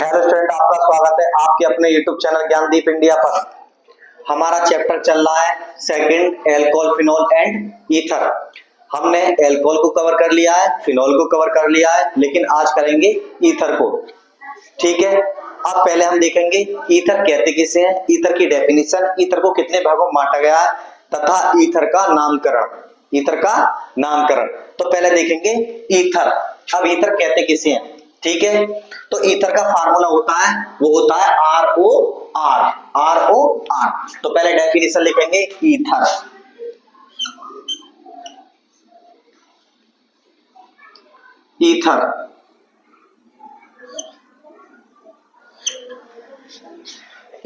Hello student, आपका स्वागत है आपके अपने यूट्यूब चैनल ज्ञानदीप इंडिया पर। हमारा चैप्टर चल रहा है second, alcohol, phenol and ether. हमने अल्कोहल को कवर कर लिया है, फिनोल को कवर कर लिया है, लेकिन आज करेंगे ईथर को। ठीक है, अब पहले हम देखेंगे ईथर कहते किसे हैं, ईथर की डेफिनेशन, ईथर को कितने भागों में बांटा गया है तथा ईथर का नामकरण। ईथर का नामकरण तो पहले देखेंगे ईथर। अब ईथर कहते किसे हैं, ठीक है। तो ईथर का फार्मूला होता है, वो होता है ROR। ROR तो पहले डेफिनेशन लिखेंगे ईथर। ईथर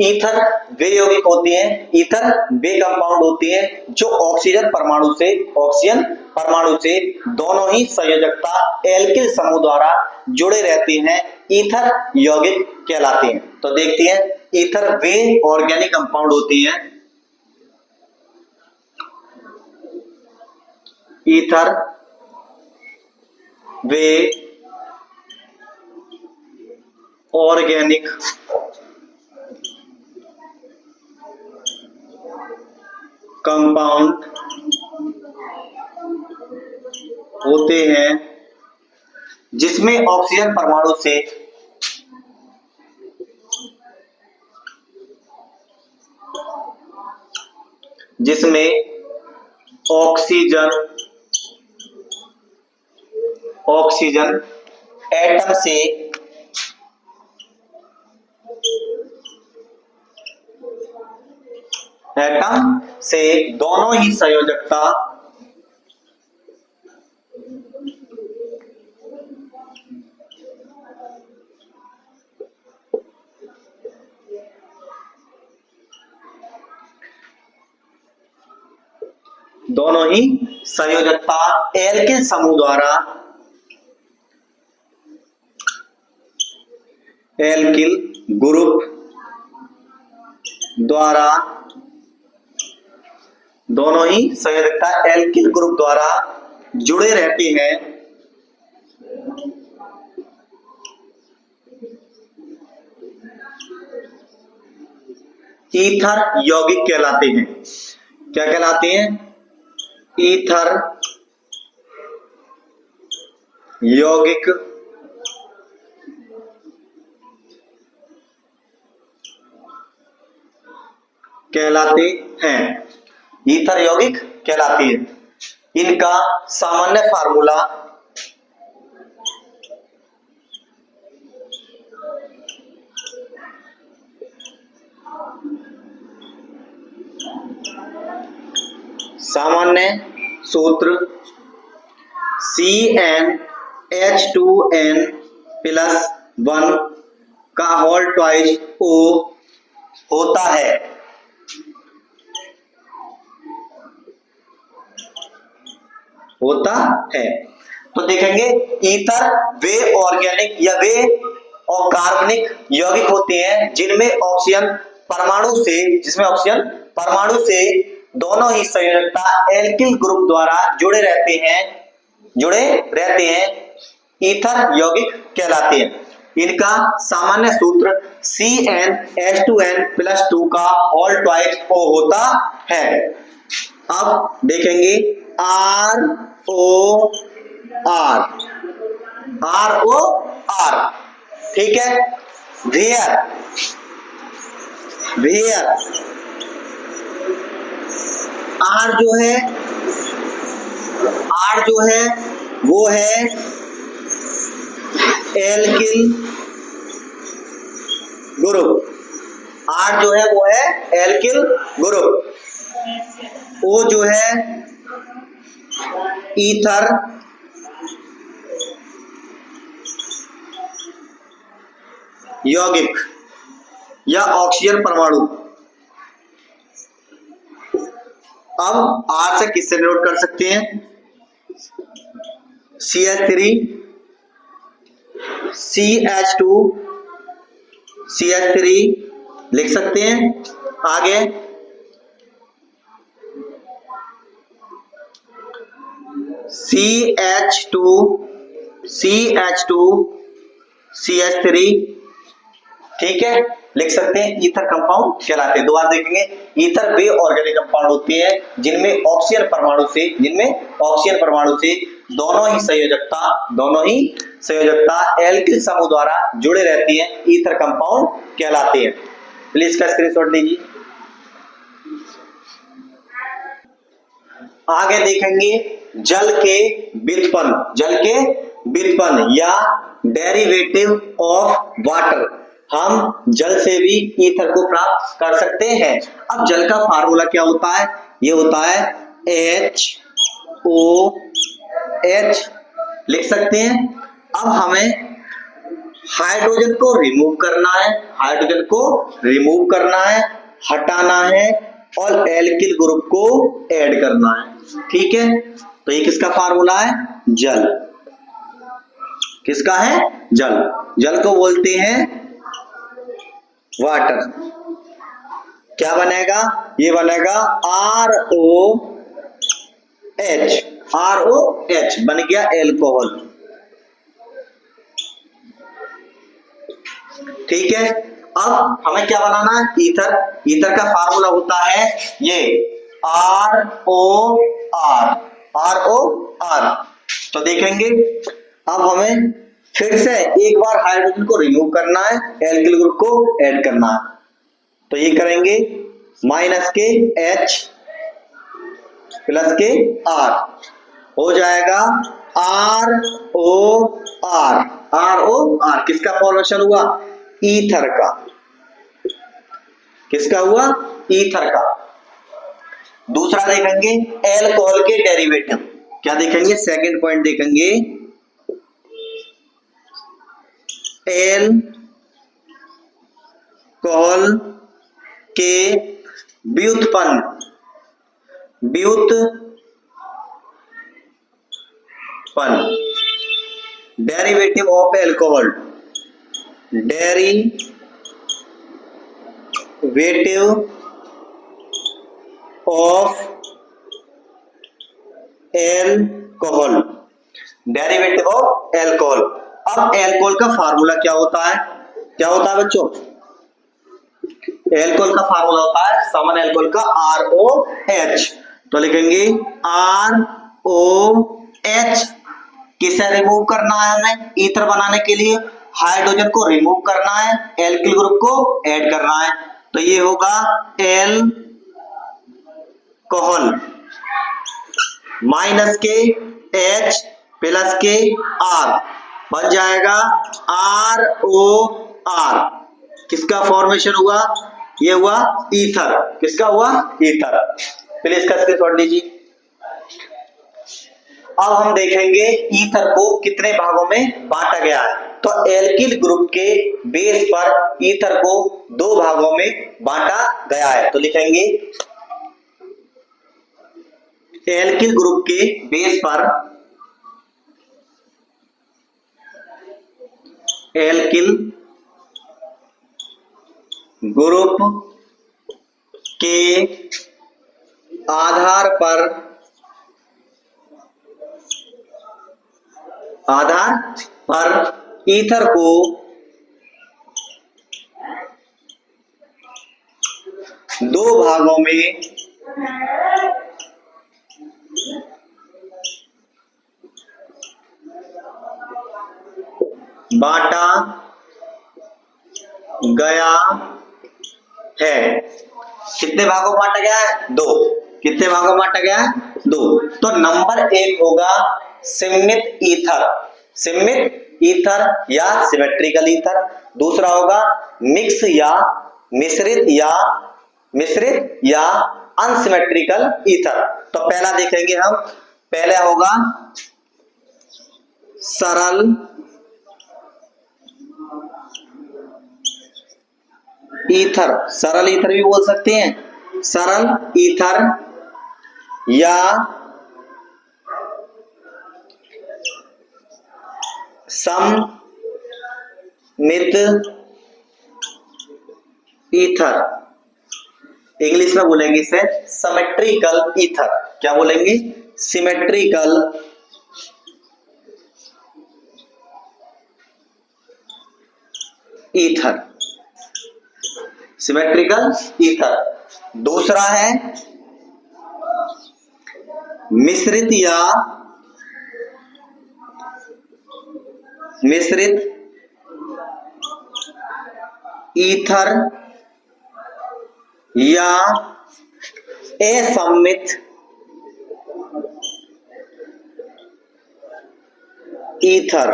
ईथर वे यौगिक होती हैं, ईथर वे कंपाउंड होती हैं जो ऑक्सीजन परमाणु से दोनों ही संयोजकता एल्किल समूह द्वारा जुड़े रहते हैं, ईथर यौगिक कहलाते हैं। तो देखते हैं ईथर वे ऑर्गेनिक कंपाउंड होती हैं, ईथर वे ऑर्गेनिक कंपाउंड होते हैं जिसमें ऑक्सीजन परमाणु से ऑक्सीजन एटम से दोनों ही संयोजकता एल्किल समूह द्वारा एल्किल ग्रुप द्वारा दोनों ही संयोजकता एल्किल ग्रुप द्वारा जुड़े रहते हैं, ईथर यौगिक कहलाते हैं। क्या कहलाते हैं? ईथर यौगिक कहलाते हैं, ईथर यौगिक कहलाती है। इनका सामान्य फार्मूला सामान्य सूत्र CnH2n+1 का होल ट्वाइस O होता है। तो देखेंगे ईथर वे ऑर्गेनिक या वे और कार्बनिक यौगिक होते हैं जिनमें ऑक्सीजन परमाणु से दोनों ही संयोजकता एल्किल ग्रुप द्वारा जुड़े रहते हैं, ईथर यौगिक कहलाते हैं। इनका सामान्य सूत्र CnH2n+2 का होल ट्वाइस O होता है। अब देखेंगे ROR, ठीक है। वेयर R जो है वो है एल्किल ग्रुप, O जो है ईथर यौगिक या ऑक्सीजन परमाणु। अब R से किससे नोट कर सकते हैं? CH3 लिख सकते हैं। आगे CH2CH3 ठीक है, लिख सकते हैं ईथर कंपाउंड कहलाते हैं। दोबारा देखेंगे, ईथर वे ऑर्गेनिक कंपाउंड होते हैं जिनमें ऑक्सीजन परमाणु से दोनों ही संयोजकता एल्किल समूह द्वारा जुड़े रहती हैं, ईथर कंपाउंड कहलाते हैं। प्लीज इसका स्क्रीनशॉट लीजिए। आगे देखेंगे जल के व्युत्पन्न या डेरिवेटिव ऑफ वाटर। हम जल से भी ईथर को प्राप्त कर सकते हैं। अब जल का फार्मूला क्या होता है? ये होता है HOH, लिख सकते हैं। अब हमें हाइड्रोजन को रिमूव करना है, हटाना है और एल्किल ग्रुप को ऐड करना है। ठीक है, तो ये किसका फार्मूला है? जल। किसका है? जल को बोलते हैं वाटर। क्या बनेगा? ये बनेगा ROH बन गया एल्कोहल। ठीक है, अब हमें क्या बनाना है? ईथर का फार्मूला होता है ये ROR। तो देखेंगे, अब हमें फिर से एक बार हाइड्रोजन को रिमूव करना है, एल्किल ग्रुप को ऐड करना है। तो ये करेंगे माइनस के H प्लस के R, हो जाएगा ROR। किसका फॉर्मेशन हुआ? ईथर का। किसका हुआ? ईथर का। दूसरा देखेंगे एल्कोहल के डेरिवेटिव। क्या देखेंगे? सेकंड पॉइंट देखेंगे, एल्कोहल के व्युत्पन्न derivative of alcohol, derivative of alcohol. अब एल्कोहल का फार्मूला क्या होता है? बच्चों? एल्कोहल का फार्मूला होता है सामान्य एल्कोहल का ROH। तो लिखेंगे ROH। किसे रिमूव करना है? हमें ईथर बनाने के लिए हाइड्रोजन को रिमूव करना है, एल्किल ग्रुप को ऐड करना है। तो ये होगा एल्कोहल माइनस के H प्लस के R बन जाएगा ROR। किसका फॉर्मेशन हुआ? ये हुआ ईथर। किसका हुआ? ईथर। प्लीज इसका स्क्रीनशॉट लीजिए। अब हम देखेंगे ईथर को कितने भागों में बांटा गया है। तो एल्किल ग्रुप के बेस पर ईथर को 2 भागों में बांटा गया है। तो लिखेंगे एल्किल ग्रुप के बेस पर एल्किल ग्रुप के आधार पर ईथर को दो भागों में बांटा गया है। कितने भागों में बांटा गया है? 2। कितने भागों में बांटा गया है? 2। तो नंबर 1 होगा सिमित ईथर या सिमेट्रिकल ईथर। दूसरा होगा मिक्स या मिश्रित या अनसिमेट्रिकल ईथर। तो पहला देखेंगे हम। पहला होगा सरल ईथर भी बोल सकते हैं, सरल ईथर या सममित ईथर। इंग्लिश में बोलेंगे इसे सिमेट्रिकल ईथर। क्या बोलेंगे? Symmetrical ether. Symmetrical ether. दूसरा है मिश्रित ईथर या असम्मित ईथर।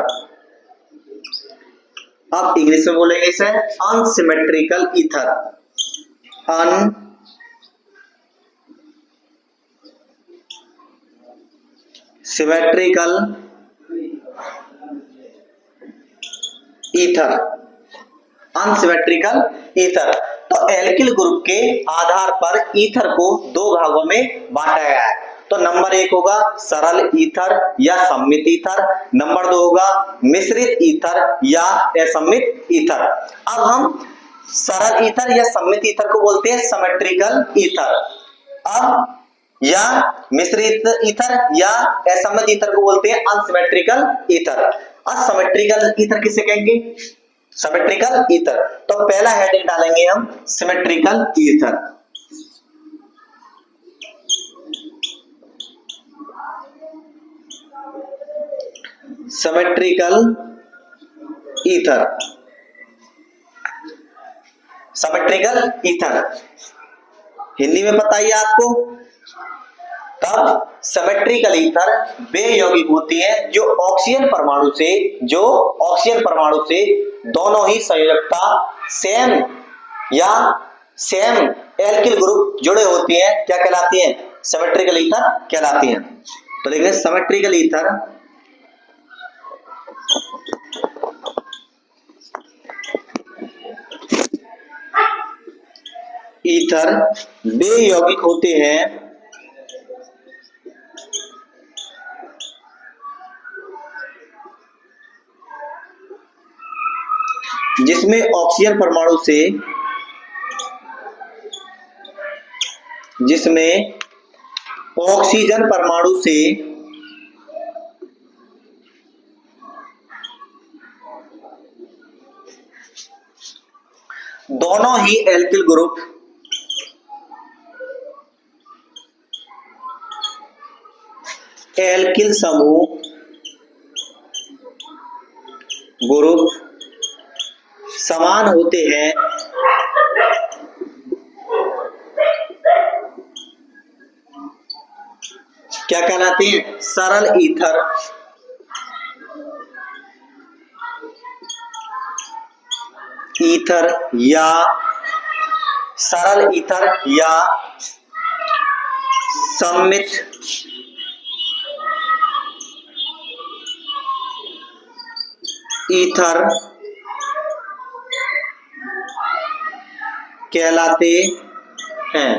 अब इंग्लिश में बोलेंगे इसे unsymmetrical ether. Unsymmetrical ether. Unsymmetrical ether. तो एल्किल ग्रुप के आधार पर ईथर को दो भागों में बांटा गया है। तो नंबर 1 होगा सरल ईथर या सम्मित ईथर, नंबर 2 होगा मिश्रित ईथर या असम्मित ईथर। अब हम सरल ईथर या सम्मित ईथर को बोलते हैं सिमेट्रिकल ईथर। अब या मिश्रित ईथर या असम्मित ईथर को बोलते हैं अनसिमेट्रिकल ईथर। असिमेट्रिकल ईथर किसे कहेंगे? Symmetrical ether. तो पहला हेडिंग डालेंगे हम symmetrical ether. Symmetrical ether. Symmetrical ether Hindi में पता ही आपको। तब सिमेट्रिकल ईथर वे यौगिक होती है जो ऑक्सीजन परमाणु से दोनों ही संयोजकता सेम एल्किल ग्रुप जुड़े होती हैं, क्या कहलाती हैं? सिमेट्रिकल ईथर कहलाती हैं। तो देखिए सिमेट्रिकल ईथर वे यौगिक होते हैं जिसमें ऑक्सीजन परमाणु से दोनों ही एल्किल समूह ग्रुप समान होते हैं, क्या कहलाते हैं? सरल ईथर या सरल ईथर या सम्मित ईथर कहलाते हैं।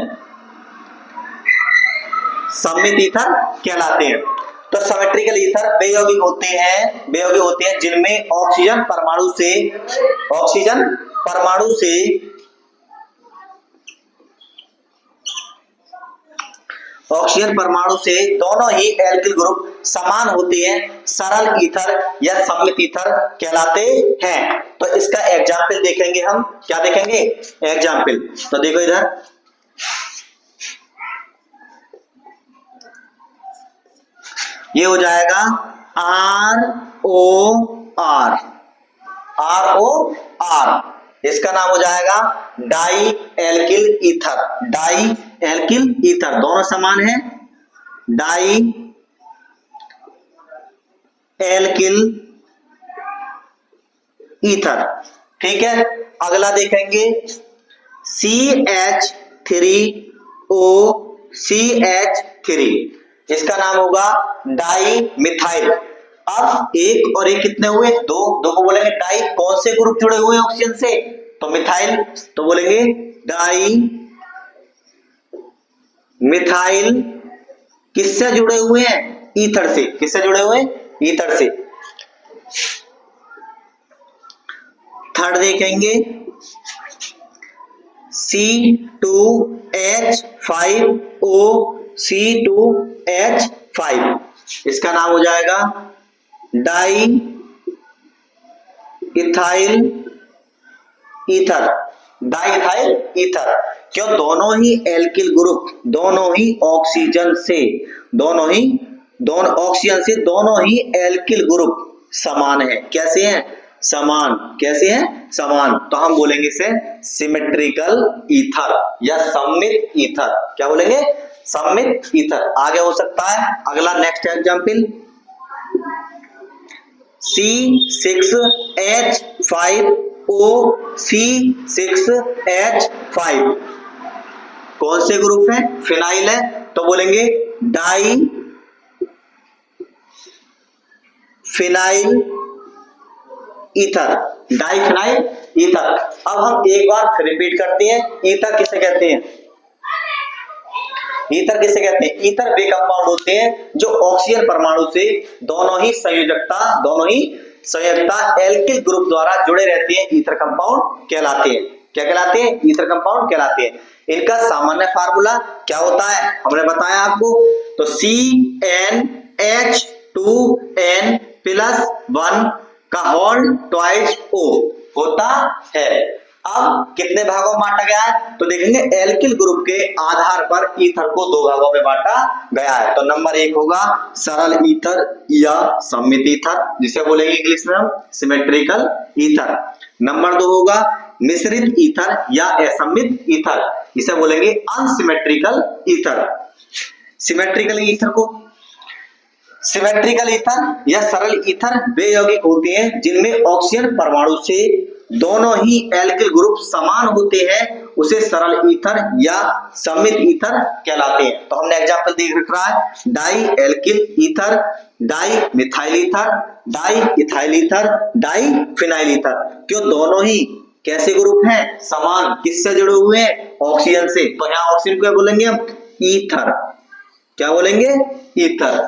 सम्मित ईथर कहलाते हैं। तो सिमेट्रिकल ईथर वे यौगिक होते हैं जिनमें ऑक्सीजन परमाणु से दोनों ही एल्किल ग्रुप समान होते हैं, सरल ईथर या सम्मित ईथर कहलाते हैं। तो इसका एग्जाम्पल देखेंगे हम। क्या देखेंगे? एग्जाम्पल। तो देखो इधर ये हो जाएगा ROR। इसका नाम हो जाएगा डाई एल्किल ईथर। दोनों समान है, डाई एल्किल ईथर। ठीक है। अगला देखेंगे CH3OCH3। इसका नाम होगा डाई मिथाइल। अब एक और एक कितने हुए? दो को बोलेंगे डाई। कौन से ग्रुप जुड़े हुए हैं ऑक्सीजन से? तो मिथाइल। तो बोलेंगे डाई मिथाइल किससे जुड़े हुए हैं? ईथर से। किससे जुड़े हुए हैं? ईथर से। थर्ड देखेंगे C2H5OC2H5। इसका नाम हो जाएगा di ethyl ether. Diethyl ether. क्यों? दोनों ही एल्किल ग्रुप, दोनों ही ऑक्सीजन से, दोनों ऑक्सीजन से दोनों ही एल्किल ग्रुप समान है। कैसे हैं? समान। कैसे हैं? समान। तो हम बोलेंगे इसे सिमेट्रिकल ईथर या सममित ईथर। क्या बोलेंगे? सममित ईथर। आगे हो सकता है अगला नेक्स्ट एग्जांपल, C6H5O, C6H5 कौन से ग्रुप है? फिनाइल है, तो बोलेंगे diphenyl ether, diphenyl ether. अब हम एक बार रिपीट करते हैं, ईथर किसे कहते हैं? ईथर किसे कहते हैं? ईथर वे कंपाउंड होते हैं जो ऑक्सीजन परमाणु से दोनों ही संयोजकता एल्किल ग्रुप द्वारा जुड़े रहते हैं, ईथर कंपाउंड कहलाते हैं। क्या कहलाते हैं? ईथर कंपाउंड कहलाते हैं। इनका सामान्य फार्मूला क्या होता है? हमने बताया आपको, तो CnH2n+1 का होल ट्वाइस O होता है। अब कितने भागों में बांटा गया है? तो देखेंगे एल्किल ग्रुप के आधार पर ईथर को दो भागों में बांटा गया है। तो नंबर 1 होगा सरल ईथर या सममित ईथर, जिसे बोलेंगे इंग्लिश में हम सिमेट्रिकल ईथर। नंबर 2 होगा मिश्रित ईथर या असम्मित ईथर, इसे बोलेंगे अनसिमेट्रिकल ईथर। सिमेट्रिकल ईथर या सरल ईथर वे यौगिक होते हैं जिनमें ऑक्सीजन परमाणु से दोनों ही एल्किल ग्रुप समान होते हैं, उसे सरल ईथर या सममित ईथर कहलाते हैं। तो हमने एग्जांपल देख रखा है, dialkyl ether, dimethyl ether, diethyl ether, diphenyl ether. क्यों? दोनों ही कैसे ग्रुप हैं? समान। किससे जुड़े हुए हैं? ऑक्सीजन से। तो यहाँ ऑक्सीजन को क्या बोलेंगे हम? ईथर। क्या बोलेंगे? ईथर।